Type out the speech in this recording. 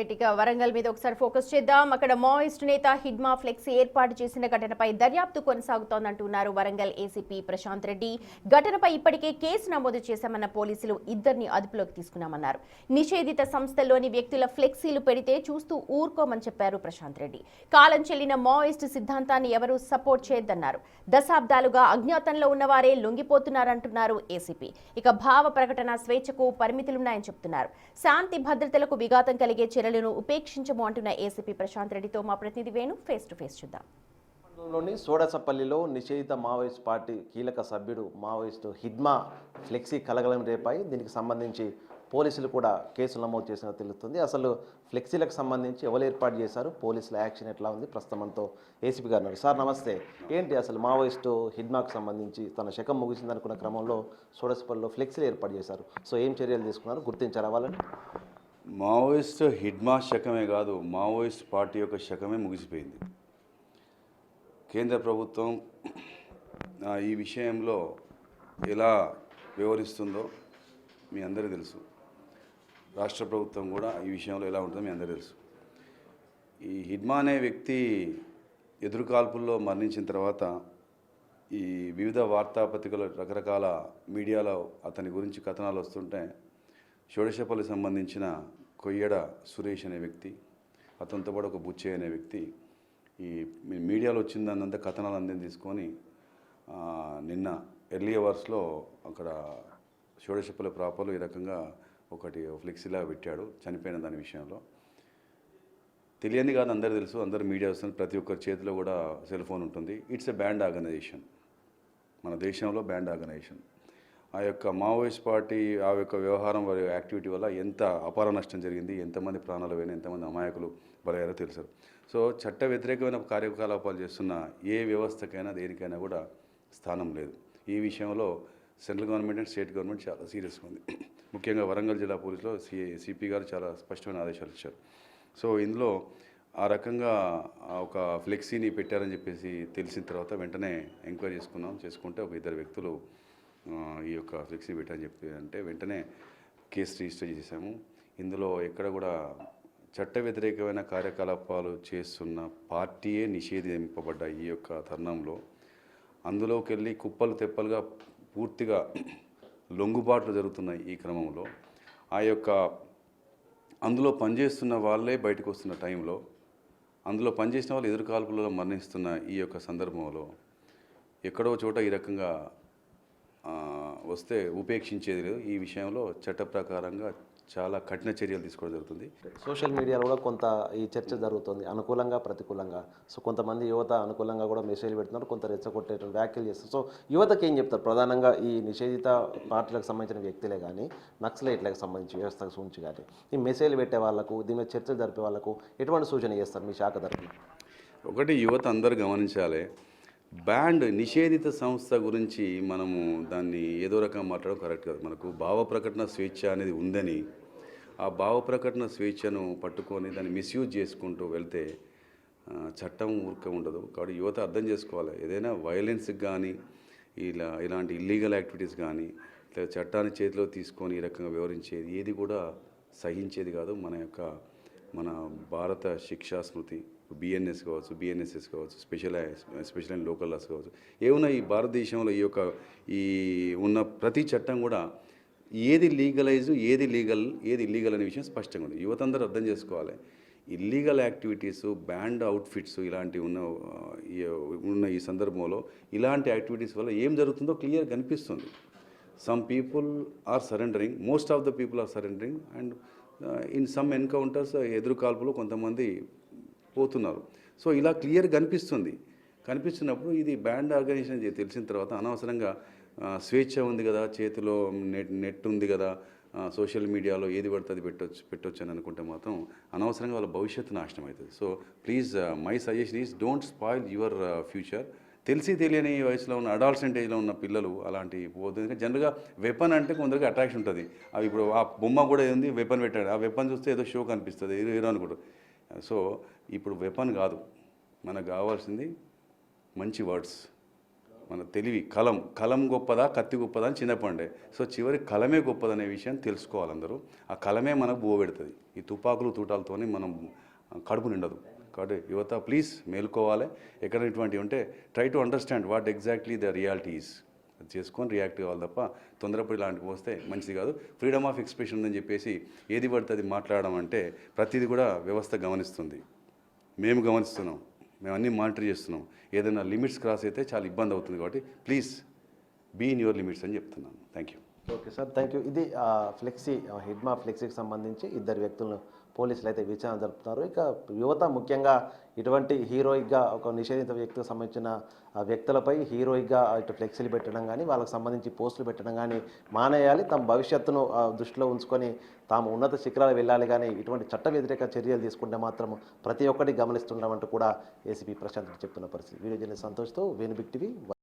Right ఇక వరంగల్ మీద ఒకసారి ఫోకస్ చేద్దాం. అక్కడ మావోయిస్ట్ నేత హిడ్మా ఫ్లెక్సీ ఏర్పాటు చేసిన ఘటనపై దర్యాప్తు కొనసాగుతోందంటున్నారు వరంగల్ ఏసీపీ ప్రశాంత్ రెడ్డి. ఘటనపై ఇప్పటికే కేసు నమోదు చేశామన్న పోలీసులు ఇద్దరిని అదుపులోకి తీసుకున్నామన్నారు. నిషేధిత సంస్థల్లోని వ్యక్తుల ఫ్లెక్సీలు పెడితే చూస్తూ ఊరుకోమని చెప్పారు ప్రశాంత్ రెడ్డి. కాలం చెల్లిన మావోయిస్ట్ సిద్ధాంతాన్ని ఎవరూ సపోర్ట్ చేయొద్దన్నారు. దశాబ్దాలుగా అజ్ఞాతంలో ఉన్నవారే లొంగిపోతున్నారంటున్నారు ఏసీపీ. ఇక భావ ప్రకటన స్వేచ్ఛకు పరిమితులున్నాయని చెప్తున్నారు. శాంతి భద్రతలకు విఘాతం కలిగే చర్యలను ఉపేక్షించము అంటున్న ఏసీపీ ప్రశాంత్ రెడ్డితో మా ప్రతినిధి వేణు ఫేస్ టు ఫేస్ చూద్దాం. లోని సోడసపల్లిలో నిషేధిత మావోయిస్ట్ పార్టీ కీలక సభ్యుడు మావోయిస్టు హిడ్మా ఫ్లెక్సీ కలగలం రేపాయి. దీనికి సంబంధించి పోలీసులు కూడా కేసులు నమోదు చేసినట్టు తెలుస్తుంది. అసలు ఫ్లెక్సీలకు సంబంధించి ఎవరు ఏర్పాటు చేశారు, పోలీసుల యాక్షన్ ఎట్లా ఉంది, ప్రస్తుతం మనతో ఏసీపీ గారు ఉన్నారు. సార్ నమస్తే. ఏంటి అసలు మావోయిస్టు హిడ్మాకు సంబంధించి తన శకం ముగిసిందనుకున్న క్రమంలో సోడసపల్లిలో ఫ్లెక్సీలు ఏర్పాటు చేశారు. సో ఏం చర్యలు తీసుకున్నారు, గుర్తించారా వాళ్ళని? మావోయిస్ట్ హిడ్మా శకమే కాదు, మావోయిస్ట్ పార్టీ యొక్క శకమే ముగిసిపోయింది. కేంద్ర ప్రభుత్వం ఈ విషయంలో ఎలా వ్యవహరిస్తుందో మీ అందరికీ తెలుసు. రాష్ట్ర ప్రభుత్వం కూడా ఈ విషయంలో ఎలా ఉంటుందో మీ అందరికీ తెలుసు. ఈ హిడ్మా అనే వ్యక్తి ఎదురుకాల్పుల్లో మరణించిన తర్వాత ఈ వివిధ వార్తాపత్రికలు రకరకాల మీడియాలో అతని గురించి కథనాలు వస్తుంటే షోడశపల్లికి సంబంధించిన కొయ్యడ సురేష్ అనే వ్యక్తి, అతనితో పాటు ఒక బుచ్చయ్య అనే వ్యక్తి ఈ మీడియాలో వచ్చిందన్నంత కథనాలు అందరినీ తీసుకొని నిన్న ఎర్లీ అవర్స్లో అక్కడ షోడశపల్లి ప్రాపర్లో ఈ రకంగా ఒకటి ఫ్లెక్సీలా పెట్టాడు చనిపోయిన దాని విషయంలో. తెలియంది కాదు, అందరూ తెలుసు, అందరూ మీడియా వస్తుంది, ప్రతి ఒక్కరి చేతిలో కూడా సెల్ ఫోన్ ఉంటుంది. ఇట్స్ ఎ బ్యాండ్ ఆర్గనైజేషన్, మన దేశంలో బ్యాండ్ ఆర్గనైజేషన్. ఆ యొక్క మావోయిస్ట్ పార్టీ ఆ యొక్క వ్యవహారం వారి యాక్టివిటీ వల్ల ఎంత అపార నష్టం జరిగింది, ఎంతమంది ప్రాణాలు పోయినా, ఎంతమంది అమాయకులు బలయ్యారో తెలుసు. సో చట్ట వ్యతిరేకమైన కార్యకలాపాలు చేస్తున్న ఏ వ్యవస్థకైనా దేనికైనా కూడా స్థానం లేదు. ఈ విషయంలో central government and state government చాలా సీరియస్గా ఉంది. ముఖ్యంగా వరంగల్ జిల్లా పోలీసులో సిపి గారు చాలా స్పష్టమైన ఆదేశాలు ఇచ్చారు. సో ఇందులో ఆ రకంగా ఒక ఫ్లెక్సీని పెట్టారని చెప్పేసి తెలిసిన తర్వాత వెంటనే ఎంక్వైరీ చేసుకుంటే ఒక ఇద్దరు వ్యక్తులు ఈ యొక్క ఫ్లెక్సీ పెట్టని చెప్పి అంటే వెంటనే కేసు రిజిస్టర్ చేశాము. ఇందులో ఎక్కడ కూడా చట్ట వ్యతిరేకమైన కార్యకలాపాలు చేస్తున్న పార్టీయే నిషేధింపబడ్డ ఈ యొక్క తరుణంలో అందులోకి వెళ్ళి కుప్పలు తెప్పలుగా పూర్తిగా లొంగుబాట్లు జరుగుతున్నాయి. ఈ క్రమంలో ఆ యొక్క అందులో పనిచేస్తున్న వాళ్ళే బయటకు వస్తున్న టైంలో, అందులో పనిచేసిన వాళ్ళు ఎదురుకాల్పులలో మరణిస్తున్న ఈ యొక్క సందర్భంలో ఎక్కడో చోట ఈ రకంగా వస్తే ఉపేక్షించేది లేదు. ఈ విషయంలో చట్ట ప్రకారంగా చాలా కఠిన చర్యలు తీసుకోవడం జరుగుతుంది. సోషల్ మీడియాలో కూడా కొంత ఈ చర్చ జరుగుతుంది, అనుకూలంగా ప్రతికూలంగా. సో కొంతమంది యువత అనుకూలంగా కూడా మెసేజ్లు పెడుతున్నారు, కొంత రెచ్చగొట్టేటువంటి వ్యాఖ్యలు చేస్తారు. సో యువతకి ఏం చెప్తారు? ప్రధానంగా ఈ నిషేధిత పార్టీలకు సంబంధించిన వ్యక్తులే కానీ, నక్సలైట్లకు సంబంధించి వ్యవస్థకు సంబంధించి కానీ ఈ మెసేజ్లు పెట్టే వాళ్ళకు, దీని మీద చర్చలు జరిపే వాళ్ళకు ఎటువంటి సూచన చేస్తారు మీ శాఖ తరఫున? ఒకటి, యువత అందరూ గమనించాలి, బ్యాండ్ నిషేధిత సంస్థ గురించి మనము దాన్ని ఏదో రకంగా మాట్లాడడం కరెక్ట్ కాదు. మనకు భావ ప్రకటన స్వేచ్ఛ అనేది ఉందని ఆ భావ ప్రకటన స్వేచ్ఛను పట్టుకొని దాన్ని మిస్యూజ్ చేసుకుంటూ వెళ్తే చట్టం ఊరికే ఉండదు. కాబట్టి యువత అర్థం చేసుకోవాలి, ఏదైనా వైలెన్స్కి కానీ ఇలాంటి ఇల్లీగల్ యాక్టివిటీస్ కానీ లేదా చట్టాన్ని చేతిలో తీసుకొని ఈ రకంగా వివరించేది ఏది కూడా సహించేది కాదు. మన భారత శిక్షా స్మృతి, బిఎన్ఎస్ కావచ్చు, బిఎన్ఎస్ఎస్ కావచ్చు, స్పెషల్ అండ్ లోకల్ లాస్ కావచ్చు, ఏమున్నా ఈ భారతదేశంలో ఈ ఉన్న ప్రతి చట్టం కూడా ఏది లీగలైజ్, ఏది ఇల్లీగల్ అనే విషయం స్పష్టంగా ఉంది. యువత అందరూ అర్థం చేసుకోవాలి. ఇల్లీగల్ యాక్టివిటీస్, బ్యాండ్ అవుట్ఫిట్స్ ఇలాంటివి ఉన్న ఈ సందర్భంలో ఇలాంటి యాక్టివిటీస్ వల్ల ఏం జరుగుతుందో క్లియర్ కనిపిస్తుంది. Some people are surrendering, most of the people are surrendering and in some encounters ఎదురుకాల్పులో కొంతమంది పోతున్నారు. సో ఇలా క్లియర్ కనిపిస్తున్నప్పుడు ఇది బ్యాండ్ ఆర్గనైజేషన్ తెలిసిన తర్వాత అనవసరంగా స్వేచ్ఛ ఉంది కదా, చేతిలో నెట్ ఉంది కదా, సోషల్ మీడియాలో ఏది పడితే అది పెట్టొచ్చు అని అనుకుంటే మాత్రం అనవసరంగా వాళ్ళ భవిష్యత్తు నాశనం అవుతుంది. So please my suggestion is don't spoil your future. తెలిసి తెలియని వయసులో ఉన్న అడాల్సెంట్ ఏజ్లో ఉన్న పిల్లలు అలాంటి పోతుంది. జనరల్గా వెపన్ అంటే కొందరికి అట్రాక్షన్ ఉంటుంది. అవి ఇప్పుడు ఆ బొమ్మ కూడా ఏంది, వెపన్ పెట్టాడు, ఆ వెపన్ చూస్తే ఏదో షో కనిపిస్తుంది, ఏదో అనుకుంటారు. సో ఇప్పుడు వెపన్ కాదు, మనకు కావాల్సింది మంచి వర్డ్స్, మన తెలివి కలం గొప్పదా కత్తి గొప్పదా అని చిన్నప్పండే. సో చివరి కలమే గొప్పదనే విషయం తెలుసుకోవాలి అందరూ. ఆ కలమే మనకు బువ్వ పెడుతుంది. ఈ తుపాకులు తూటాలతోని మనం కడుపు నిండదు. కాబట్టి యువత ప్లీజ్ మేల్కోవాలి. ఎక్కడ ఇటువంటివి ఉంటే try to understand what exactly the reality is. అది చేసుకొని రియాక్ట్ కావాలి తప్ప తొందరపడి ఇలాంటివి వస్తే మంచిది కాదు. ఫ్రీడమ్ ఆఫ్ ఎక్స్ప్రెషన్ ఉందని చెప్పేసి ఏది పడితే అది మాట్లాడడం అంటే ప్రతిదీ కూడా వ్యవస్థ గమనిస్తుంది, మేము గమనిస్తున్నాం, మేము అన్నీ మానిటర్ చేస్తున్నాం. ఏదైనా లిమిట్స్ క్రాస్ అయితే చాలా ఇబ్బంది అవుతుంది. కాబట్టి please be in your limits అని చెప్తున్నాను. Thank you. Okay sir, thank you. ఇది ఫ్లెక్సీ హిడ్మా ఫ్లెక్సీకి సంబంధించి ఇద్దరు వ్యక్తులను పోలీసులు అయితే విచారణ జరుపుతున్నారు. ఇక యువత ముఖ్యంగా ఇటువంటి హీరోయిక్గా ఒక నిషేధిత వ్యక్తికి సంబంధించిన వ్యక్తులపై హీరోయిక్గా ఇటు ఫ్లెక్సీలు పెట్టడం కానీ వాళ్ళకి సంబంధించి పోస్టులు పెట్టడం కానీ మానేయాలి. తమ భవిష్యత్తును దృష్టిలో ఉంచుకొని తాము ఉన్నత శిఖరాలు వెళ్ళాలి. కానీ ఇటువంటి చట్ట వ్యతిరేక చర్యలు తీసుకుంటే మాత్రం ప్రతి ఒక్కటి గమనిస్తుండమంటూ కూడా ఏసీపీ ప్రశాంత్ చెప్తున్న పరిస్థితి. వీడియో జర్నలిస్ట్ సంతోష్తో వేణు బిగ్ టీవీ.